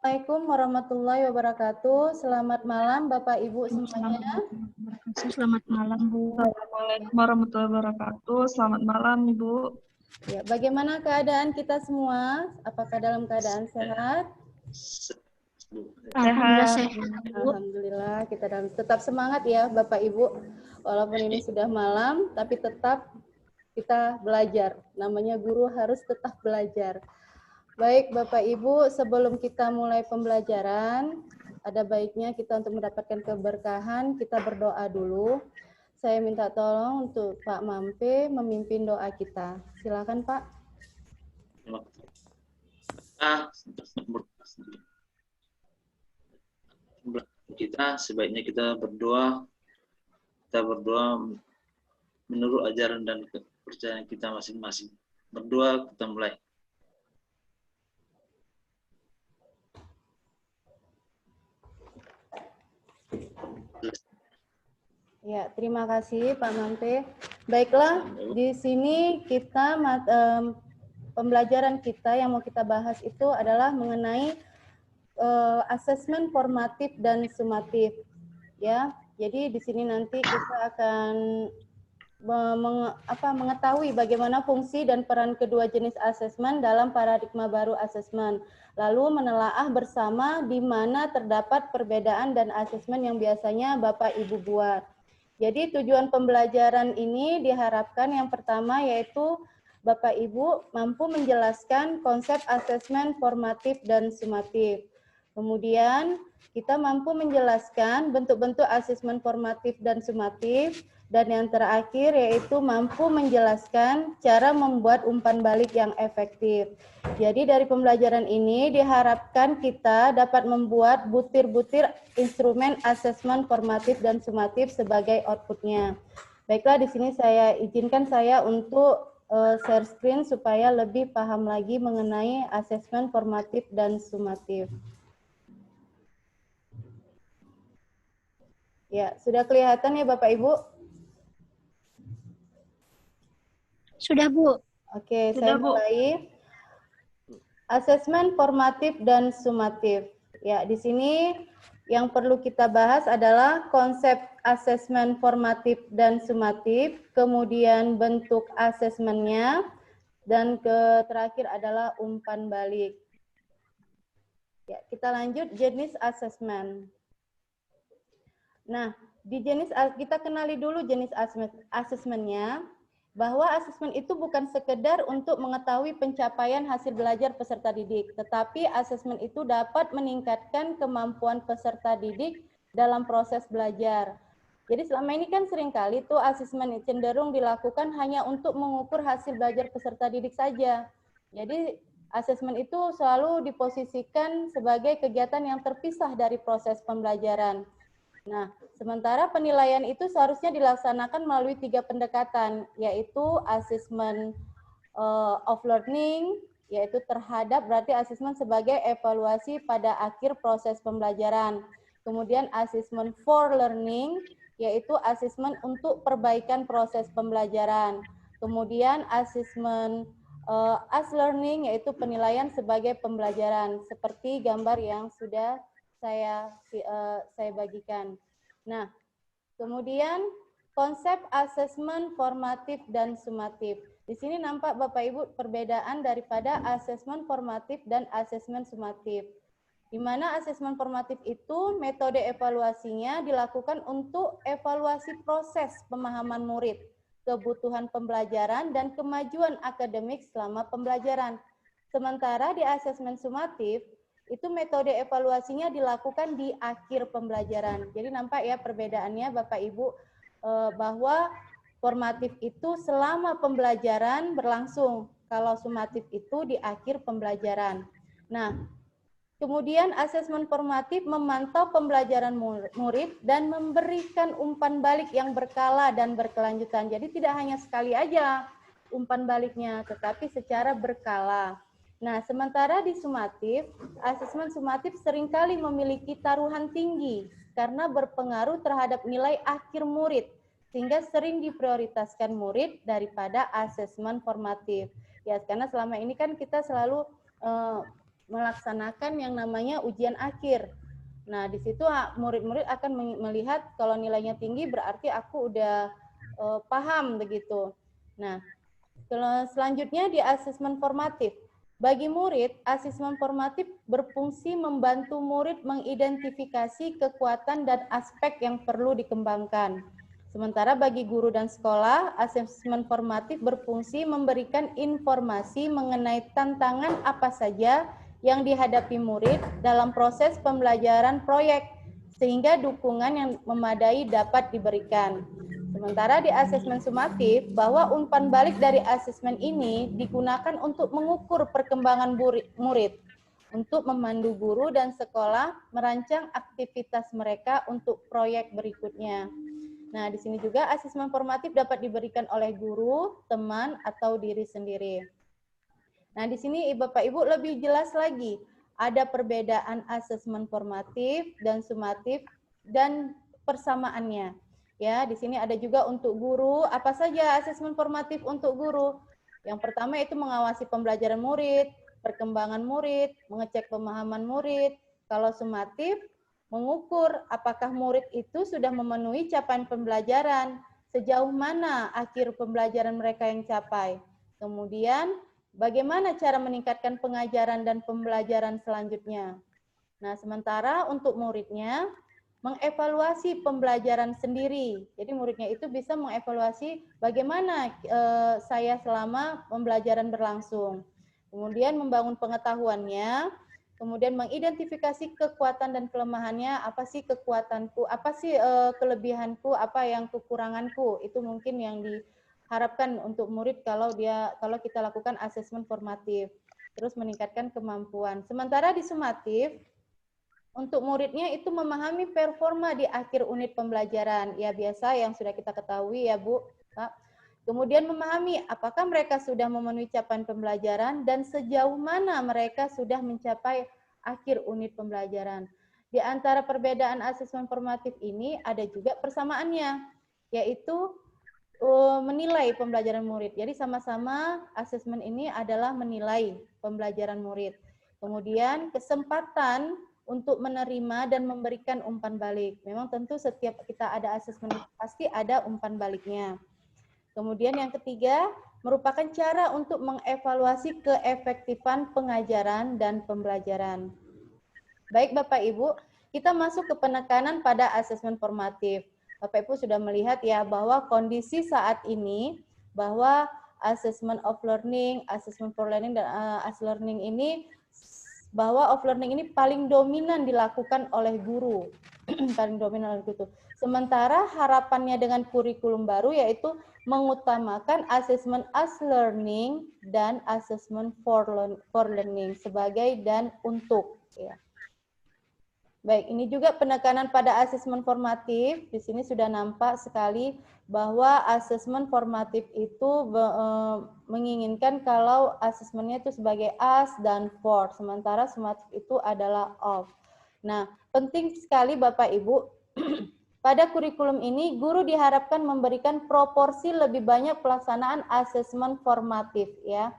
Assalamualaikum warahmatullahi wabarakatuh. Selamat malam Bapak Ibu semuanya. Selamat malam, Bu. Assalamualaikum warahmatullahi wabarakatuh. Selamat malam, Ibu. Ya, bagaimana keadaan kita semua? Apakah dalam keadaan sehat? Alhamdulillah Sehat. sehat, Bu. Alhamdulillah, kita tetap semangat ya Bapak Ibu. Walaupun ini sudah malam, tapi tetap kita belajar. Namanya guru harus tetap belajar. Baik Bapak Ibu, sebelum kita mulai pembelajaran, ada baiknya kita untuk mendapatkan keberkahan, kita berdoa dulu. Saya minta tolong untuk Pak Mampe memimpin doa kita. Silakan Pak. Kita sebaiknya kita berdoa menurut ajaran dan kepercayaan kita masing-masing. Berdoa, kita mulai. Ya, terima kasih Pak Mampe. Baiklah, di sini kita pembelajaran kita yang mau kita bahas itu adalah mengenai asesmen formatif dan sumatif. Ya, jadi di sini nanti kita akan mengetahui bagaimana fungsi dan peran kedua jenis asesmen dalam paradigma baru asesmen. Lalu menelaah bersama di mana terdapat perbedaan dan asesmen yang biasanya Bapak Ibu buat. Jadi tujuan pembelajaran ini diharapkan yang pertama yaitu Bapak Ibu mampu menjelaskan konsep asesmen formatif dan sumatif. Kemudian kita mampu menjelaskan bentuk-bentuk asesmen formatif dan sumatif. Dan yang terakhir yaitu mampu menjelaskan cara membuat umpan balik yang efektif. Jadi dari pembelajaran ini diharapkan kita dapat membuat butir-butir instrumen asesmen formatif dan sumatif sebagai outputnya. Baiklah, di sini saya izinkan saya untuk share screen supaya lebih paham lagi mengenai asesmen formatif dan sumatif. Ya, sudah kelihatan ya Bapak Ibu? Sudah, Bu. Oke, Sudah, saya Bu. mulai. Asesmen formatif dan sumatif. Ya, di sini yang perlu kita bahas adalah konsep asesmen formatif dan sumatif, kemudian bentuk asesmennya, dan terakhir adalah umpan balik. Ya, kita lanjut jenis asesmen. Nah, kita kenali dulu jenis asesmennya. Bahwa asesmen itu bukan sekedar untuk mengetahui pencapaian hasil belajar peserta didik, tetapi asesmen itu dapat meningkatkan kemampuan peserta didik dalam proses belajar. Jadi selama ini kan seringkali tuh asesmen cenderung dilakukan hanya untuk mengukur hasil belajar peserta didik saja. Jadi asesmen itu selalu diposisikan sebagai kegiatan yang terpisah dari proses pembelajaran. Nah, sementara penilaian itu seharusnya dilaksanakan melalui 3 pendekatan, yaitu asesmen of learning, yaitu terhadap berarti asesmen sebagai evaluasi pada akhir proses pembelajaran. Kemudian asesmen for learning, yaitu asesmen untuk perbaikan proses pembelajaran. Kemudian asesmen as learning, yaitu penilaian sebagai pembelajaran, seperti gambar yang sudah saya bagikan. Nah, kemudian konsep asesmen formatif dan sumatif. Di sini nampak Bapak Ibu perbedaan daripada asesmen formatif dan asesmen sumatif. Di mana asesmen formatif itu metode evaluasinya dilakukan untuk evaluasi proses pemahaman murid, kebutuhan pembelajaran, dan kemajuan akademik selama pembelajaran. Sementara di asesmen sumatif, itu metode evaluasinya dilakukan di akhir pembelajaran. Jadi nampak ya perbedaannya Bapak Ibu, bahwa formatif itu selama pembelajaran berlangsung, kalau sumatif itu di akhir pembelajaran. Nah, kemudian asesmen formatif memantau pembelajaran murid dan memberikan umpan balik yang berkala dan berkelanjutan. Jadi tidak hanya sekali aja umpan baliknya, tetapi secara berkala. Nah, sementara di sumatif, asesmen sumatif seringkali memiliki taruhan tinggi karena berpengaruh terhadap nilai akhir murid, sehingga sering diprioritaskan murid daripada asesmen formatif. Ya, karena selama ini kan kita selalu melaksanakan yang namanya ujian akhir. Nah, di situ murid-murid akan melihat kalau nilainya tinggi berarti aku udah paham begitu. Nah, selanjutnya di asesmen formatif. Bagi murid, asesmen formatif berfungsi membantu murid mengidentifikasi kekuatan dan aspek yang perlu dikembangkan. Sementara bagi guru dan sekolah, asesmen formatif berfungsi memberikan informasi mengenai tantangan apa saja yang dihadapi murid dalam proses pembelajaran proyek, sehingga dukungan yang memadai dapat diberikan. Sementara di asesmen sumatif, bahwa umpan balik dari asesmen ini digunakan untuk mengukur perkembangan murid, untuk memandu guru dan sekolah merancang aktivitas mereka untuk proyek berikutnya. Nah, di sini juga asesmen formatif dapat diberikan oleh guru, teman, atau diri sendiri. Nah, di sini Bapak Ibu lebih jelas lagi. Ada perbedaan asesmen formatif dan sumatif dan persamaannya. Ya, di sini ada juga untuk guru. Apa saja asesmen formatif untuk guru? Yang pertama itu mengawasi pembelajaran murid, perkembangan murid, mengecek pemahaman murid. Kalau sumatif, mengukur apakah murid itu sudah memenuhi capaian pembelajaran, sejauh mana akhir pembelajaran mereka yang capai. Kemudian, bagaimana cara meningkatkan pengajaran dan pembelajaran selanjutnya. Nah, sementara untuk muridnya, mengevaluasi pembelajaran sendiri. Jadi muridnya itu bisa mengevaluasi bagaimana saya selama pembelajaran berlangsung. Kemudian membangun pengetahuannya, kemudian mengidentifikasi kekuatan dan kelemahannya, apa sih kekuatanku, apa sih kelebihanku, apa yang kekuranganku. Itu mungkin yang diharapkan untuk murid kalau kita lakukan asesmen formatif. Terus meningkatkan kemampuan. Sementara di sumatif, untuk muridnya itu memahami performa di akhir unit pembelajaran. Ya biasa yang sudah kita ketahui ya Bu, Pak. Kemudian memahami apakah mereka sudah memenuhi capaian pembelajaran dan sejauh mana mereka sudah mencapai akhir unit pembelajaran. Di antara perbedaan asesmen formatif ini ada juga persamaannya, yaitu menilai pembelajaran murid. Jadi sama-sama asesmen ini adalah menilai pembelajaran murid. Kemudian kesempatan untuk menerima dan memberikan umpan balik. Memang tentu setiap kita ada asesmen pasti ada umpan baliknya. Kemudian yang ketiga, merupakan cara untuk mengevaluasi keefektifan pengajaran dan pembelajaran. Baik Bapak Ibu, kita masuk ke penekanan pada asesmen formatif. Bapak Ibu sudah melihat ya bahwa kondisi saat ini, bahwa assessment of learning, assessment for learning, dan as learning ini, bahwa of learning ini paling dominan dilakukan oleh guru. Paling dominan oleh guru. Sementara harapannya dengan kurikulum baru yaitu mengutamakan asesmen as learning dan asesmen for learning sebagai dan untuk. Ya. Baik, ini juga penekanan pada asesmen formatif. Di sini sudah nampak sekali bahwa asesmen formatif itu menginginkan kalau asesmennya itu sebagai as dan for, sementara sumatif itu adalah of. Nah, penting sekali Bapak Ibu, pada kurikulum ini guru diharapkan memberikan proporsi lebih banyak pelaksanaan asesmen formatif ya.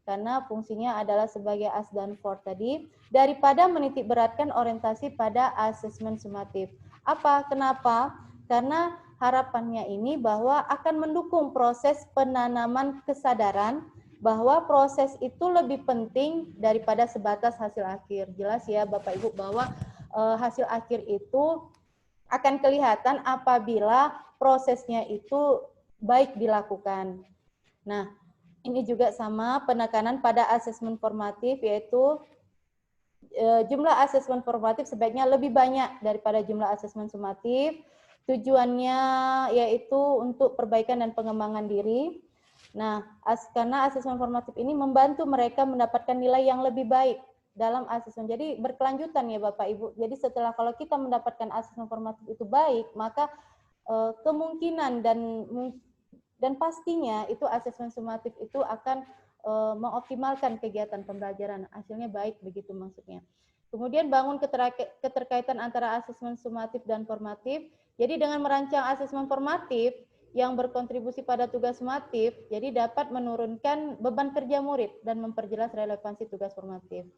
Karena fungsinya adalah sebagai as dan for tadi, daripada menitik beratkan orientasi pada asesmen sumatif. Apa? Kenapa? Karena harapannya ini bahwa akan mendukung proses penanaman kesadaran bahwa proses itu lebih penting daripada sebatas hasil akhir. Jelas ya Bapak Ibu bahwa hasil akhir itu akan kelihatan apabila prosesnya itu baik dilakukan. Nah, ini juga sama penekanan pada asesmen formatif, yaitu jumlah asesmen formatif sebaiknya lebih banyak daripada jumlah asesmen sumatif. Tujuannya yaitu untuk perbaikan dan pengembangan diri. Nah, karena asesmen formatif ini membantu mereka mendapatkan nilai yang lebih baik dalam asesmen. Jadi berkelanjutan ya Bapak Ibu. Jadi setelah kalau kita mendapatkan asesmen formatif itu baik, maka kemungkinan dan pastinya itu asesmen sumatif itu akan mengoptimalkan kegiatan pembelajaran. Hasilnya baik begitu maksudnya. Kemudian bangun keterkaitan antara asesmen sumatif dan formatif. Jadi dengan merancang asesmen formatif yang berkontribusi pada tugas sumatif, jadi dapat menurunkan beban kerja murid dan memperjelas relevansi tugas formatif.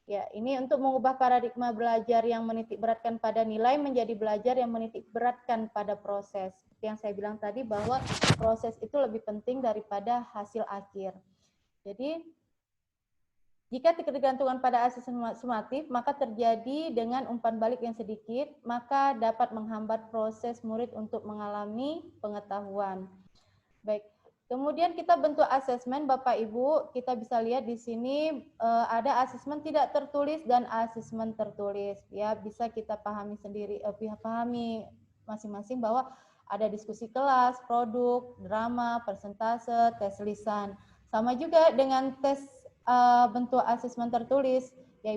Ya, ini untuk mengubah paradigma belajar yang menitik beratkan pada nilai menjadi belajar yang menitik beratkan pada proses. Seperti yang saya bilang tadi bahwa proses itu lebih penting daripada hasil akhir. Jadi, jika ketergantungan pada asesmen sumatif, maka terjadi dengan umpan balik yang sedikit, maka dapat menghambat proses murid untuk mengalami pengetahuan. Baik, kemudian kita bentuk asesmen, Bapak Ibu, kita bisa lihat di sini ada asesmen tidak tertulis dan asesmen tertulis. Ya, bisa kita pahami sendiri, pahami masing-masing bahwa ada diskusi kelas, produk, drama, persentase, tes lisan. Sama juga dengan tes bentuk asesmen tertulis. Ya,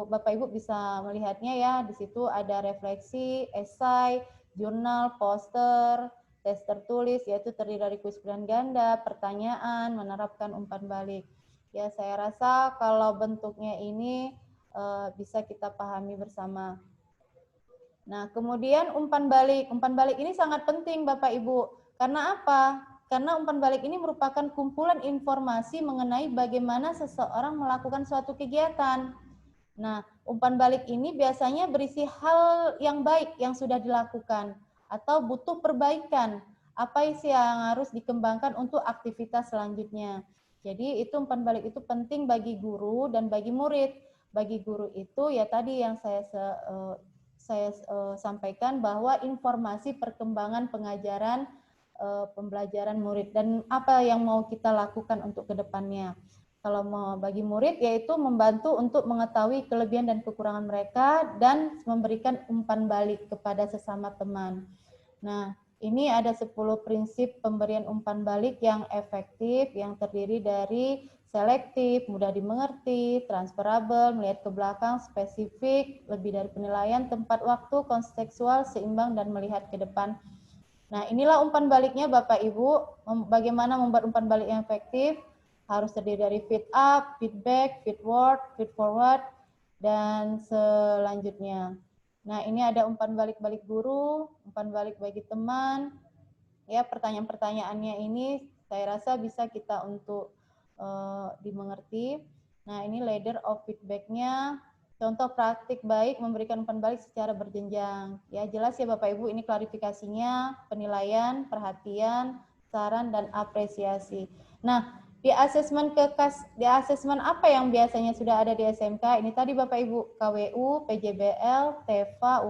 Bapak Ibu bisa melihatnya ya, di situ ada refleksi, esai, jurnal, poster, tes tertulis, yaitu terdiri dari kuis pilihan ganda, pertanyaan, menerapkan umpan balik. Ya, saya rasa kalau bentuknya ini bisa kita pahami bersama. Nah, kemudian umpan balik. Umpan balik ini sangat penting, Bapak Ibu. Karena apa? Karena umpan balik ini merupakan kumpulan informasi mengenai bagaimana seseorang melakukan suatu kegiatan. Nah, umpan balik ini biasanya berisi hal yang baik yang sudah dilakukan atau butuh perbaikan. Apa sih yang harus dikembangkan untuk aktivitas selanjutnya. Jadi itu umpan balik itu penting bagi guru dan bagi murid. Bagi guru itu ya tadi yang saya sampaikan bahwa informasi perkembangan pengajaran pembelajaran murid dan apa yang mau kita lakukan untuk kedepannya. Kalau mau bagi murid yaitu membantu untuk mengetahui kelebihan dan kekurangan mereka dan memberikan umpan balik kepada sesama teman. Nah, ini ada 10 prinsip pemberian umpan balik yang efektif yang terdiri dari selektif, mudah dimengerti, transferabel, melihat ke belakang, spesifik, lebih dari penilaian, tempat waktu, kontekstual, seimbang, dan melihat ke depan. Nah, inilah umpan baliknya Bapak Ibu. Bagaimana membuat umpan balik yang efektif? Harus terdiri dari feed up, feedback, feedward, feed forward, dan selanjutnya. Nah, ini ada umpan balik guru, umpan balik bagi teman. Ya, pertanyaan-pertanyaannya ini saya rasa bisa kita untuk dimengerti. Nah, ini ladder of feedback-nya. Contoh praktik baik memberikan umpan balik secara berjenjang. Ya, jelas ya Bapak Ibu, ini klarifikasinya, penilaian, perhatian, saran, dan apresiasi. Nah, di asesmen apa yang biasanya sudah ada di SMK? Ini tadi Bapak Ibu, KWU, PJBL, TEFA,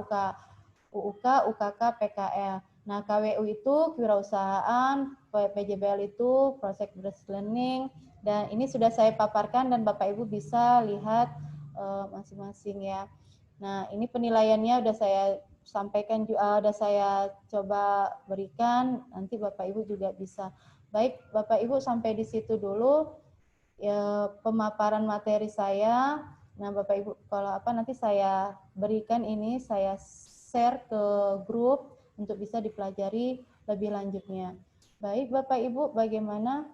UUK, UKK, PKL. Nah, KWU itu kewirausahaan, PJBL itu project based learning, dan ini sudah saya paparkan dan Bapak Ibu bisa lihat masing-masing ya. Nah, ini penilaiannya udah saya sampaikan juga, udah saya coba berikan, nanti Bapak Ibu juga bisa. Baik, Bapak Ibu sampai di situ dulu ya, pemaparan materi saya. Nah, Bapak Ibu kalau apa nanti saya berikan ini, saya share ke grup untuk bisa dipelajari lebih lanjutnya. Baik, Bapak Ibu, bagaimana?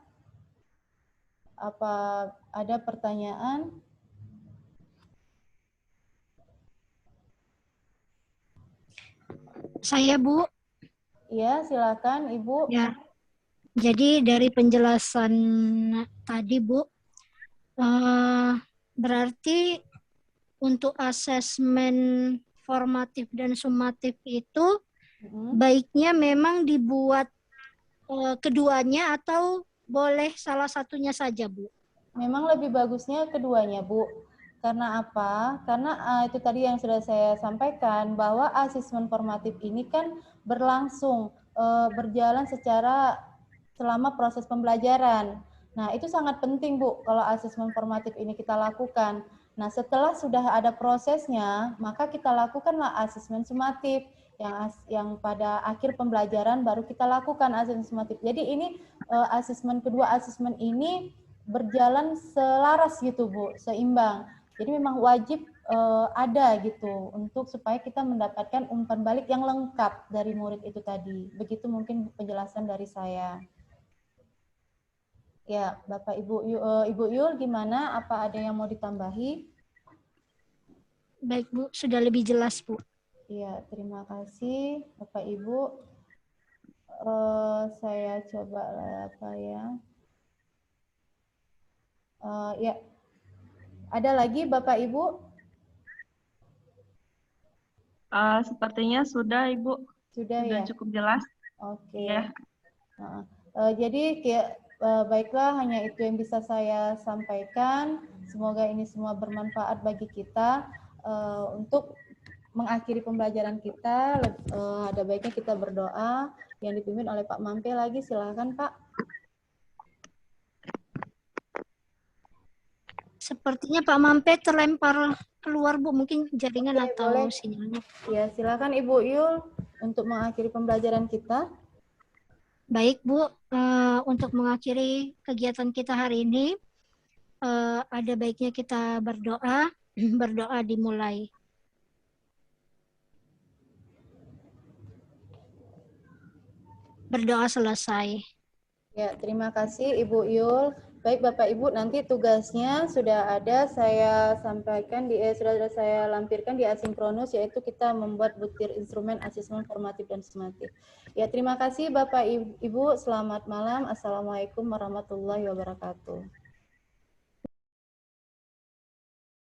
Apa ada pertanyaan? Saya, Bu. Ya, silakan Ibu. Ya. Jadi dari penjelasan tadi, Bu, berarti untuk asesmen formatif dan sumatif itu baiknya memang dibuat keduanya atau boleh salah satunya saja, Bu? Memang lebih bagusnya keduanya, Bu. Karena apa? Karena itu tadi yang sudah saya sampaikan, bahwa asesmen formatif ini kan berlangsung, berjalan secara selama proses pembelajaran. Nah, itu sangat penting, Bu, kalau asesmen formatif ini kita lakukan. Nah, setelah sudah ada prosesnya, maka kita lakukanlah asesmen sumatif yang pada akhir pembelajaran baru kita lakukan asesmen sumatif. Jadi ini kedua asesmen ini berjalan selaras gitu Bu, seimbang. Jadi memang wajib ada gitu untuk supaya kita mendapatkan umpan balik yang lengkap dari murid itu tadi. Begitu mungkin penjelasan dari saya. Ya, Bapak Ibu Yul gimana? Apa ada yang mau ditambahi? Baik, Bu, sudah lebih jelas, Bu. Iya, terima kasih Bapak Ibu. Saya coba apa ya? Ya, Ada lagi Bapak Ibu? Sepertinya sudah, Ibu. Sudah Sudah ya? cukup jelas. Oke. Ya. Jadi baiklah, hanya itu yang bisa saya sampaikan. Semoga ini semua bermanfaat bagi kita. Untuk mengakhiri pembelajaran kita, ada baiknya kita berdoa yang dipimpin oleh Pak Mampe lagi. Silakan Pak. Sepertinya Pak Mampe terlempar keluar, Bu. Mungkin jaringan Oke, atau boleh. sinyalnya. Ya, silakan Ibu Yul untuk mengakhiri pembelajaran kita. Baik, Bu. Untuk mengakhiri kegiatan kita hari ini, ada baiknya kita berdoa. Berdoa dimulai. Berdoa selesai. Ya, terima kasih Ibu Yul. Baik Bapak Ibu, nanti tugasnya sudah ada saya sampaikan sudah saya lampirkan di asinkronus, yaitu kita membuat butir instrumen asesmen formatif dan sumatif. Ya, terima kasih Bapak Ibu. Selamat malam. Assalamualaikum warahmatullahi wabarakatuh.